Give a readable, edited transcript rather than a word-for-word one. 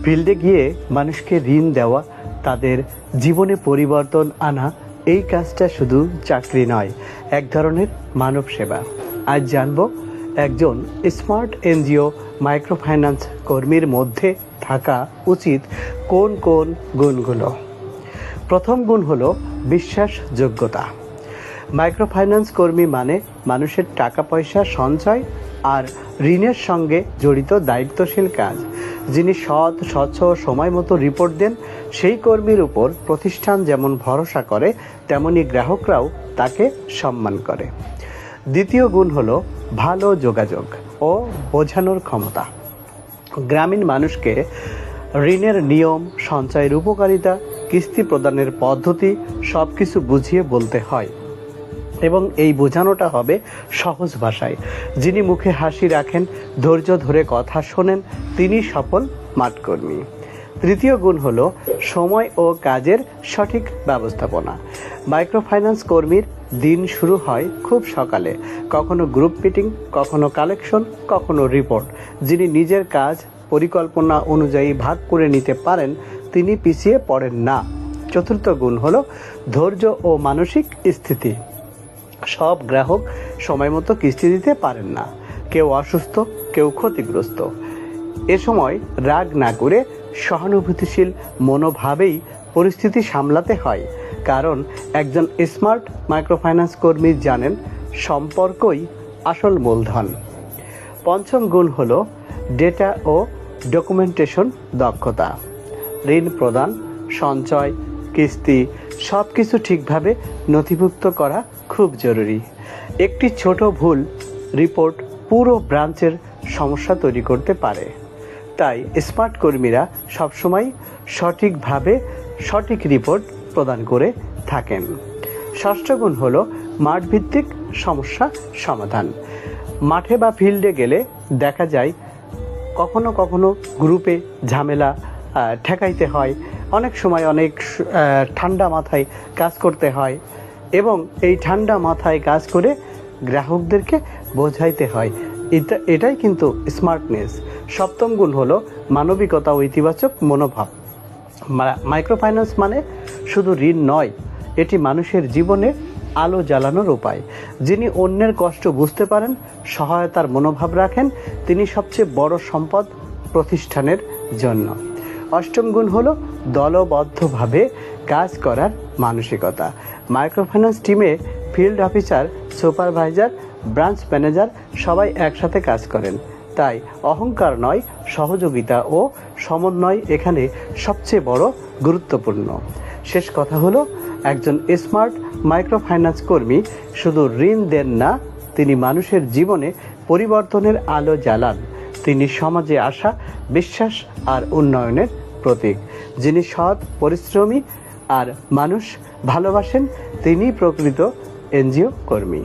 ফিল্ডে গিয়ে মানুষকে ঋণ দেওয়া, তাদের জীবনে পরিবর্তন আনা, এই কাজটা শুধু চাকরি নয়, এক ধরনের মানব সেবা। আজ জানব একজন স্মার্ট এনজিও মাইক্রোফাইন্যান্স কর্মীর মধ্যে থাকা উচিত কোন কোন গুণগুলো। প্রথম গুণ হলো বিশ্বাসযোগ্যতা। মাইক্রোফাইন্যান্স কর্মী মানে মানুষের টাকা পয়সা সঞ্চয় আর ঋণের সঙ্গে জড়িত দায়িত্বশীল কাজ। যিনি সৎ, স্বচ্ছ, সময় মতো রিপোর্ট দেন, সেই কর্মীর উপর প্রতিষ্ঠান যেমন ভরসা করে, তেমনি গ্রাহকরাও তাকে সম্মান করে। দ্বিতীয় গুণ হলো ভালো যোগাযোগ ও বোঝানোর ক্ষমতা। গ্রামীণ মানুষকে ঋণের নিয়ম, সঞ্চয়ের উপকারিতা, কিস্তি প্রদানের পদ্ধতি সব কিছু বুঝিয়ে বলতে হয় এবং এই বোঝানোটা হবে সহজ ভাষায়। যিনি মুখে হাসি রাখেন, ধৈর্য ধরে কথা শোনেন, তিনি সফল মাঠকর্মী। তৃতীয় গুণ হলো সময় ও কাজের সঠিক ব্যবস্থাপনা। মাইক্রোফাইন্যান্স কর্মীর দিন শুরু হয় খুব সকালে, কখনো গ্রুপ মিটিং, কখনো কালেকশন, কখনো রিপোর্ট। যিনি নিজের কাজ পরিকল্পনা অনুযায়ী ভাগ করে নিতে পারেন, তিনি পিছিয়ে পড়েন না। চতুর্থ গুণ হলো ধৈর্য ও মানসিক স্থিতি। সব গ্রাহক সময় মতো কিস্তি দিতে পারেন না, কেউ অসুস্থ, কেউ ক্ষতিগ্রস্ত। এ সময় রাগ না করে সহানুভূতিশীল মনোভাবেই পরিস্থিতি সামলাতে হয়, কারণ একজন স্মার্ট মাইক্রোফাইন্যান্স কর্মী জানেন সম্পর্কই আসল মূলধন। পঞ্চম গুণ হলো ডেটা ও ডকুমেন্টেশন দক্ষতা। ঋণ প্রদান, সঞ্চয়, কিস্তি সব কিছু ঠিকভাবে নথিভুক্ত করা খুব জরুরি। একটি ছোট ভুল রিপোর্ট পুরো ব্রাঞ্চের সমস্যা তৈরি করতে পারে। তাই স্মার্ট কর্মীরা সবসময় সঠিকভাবে সঠিক রিপোর্ট প্রদান করে থাকেন। ষষ্ঠ গুণ হলো মাঠভিত্তিক সমস্যা সমাধান। মাঠে বা ফিল্ডে গেলে দেখা যায় কখনো কখনো গ্রুপে ঝামেলা ঠেকাইতে হয়, অনেক সময় অনেক ঠান্ডা মাথায় কাজ করতে হয় এবং এই ঠান্ডা মাথায় কাজ করে গ্রাহকদেরকে বোঝাইতে হয়। এটাই কিন্তু স্মার্টনেস। সপ্তম গুণ হলো মানবিকতা ও ইতিবাচক মনোভাব। মাইক্রোফাইন্যান্স মানে শুধু ঋণ নয়, এটি মানুষের জীবনে আলো জ্বালানোর উপায়। যিনি অন্যের কষ্ট বুঝতে পারেন, সহায়তার মনোভাব রাখেন, তিনি সবচেয়ে বড় সম্পদ প্রতিষ্ঠানের জন্য। অষ্টম গুণ হলো দলবদ্ধভাবে কাজ করার মানসিকতা। মাইক্রোফাইন্যান্স টিমে field officer, supervisor, branch manager সবাই একসাথে কাজ করেন। তাই অহংকার নয়, সহযোগিতা ও সমন্বয় এখানে সবচেয়ে বড় গুরুত্বপূর্ণ। শেষ কথা হলো একজন স্মার্ট মাইক্রোফাইন্যান্স কর্মী শুধু ঋণ দেন না, তিনি মানুষের জীবনে পরিবর্তনের আলো জ্বালান। তিনি সমাজে আশা, বিশ্বাস আর উন্নয়নের প্রতীক। যিনি সৎ, পরিশ্রমী আর মানুষ ভালোবাসেন, তিনিই প্রকৃত এনজিও কর্মী।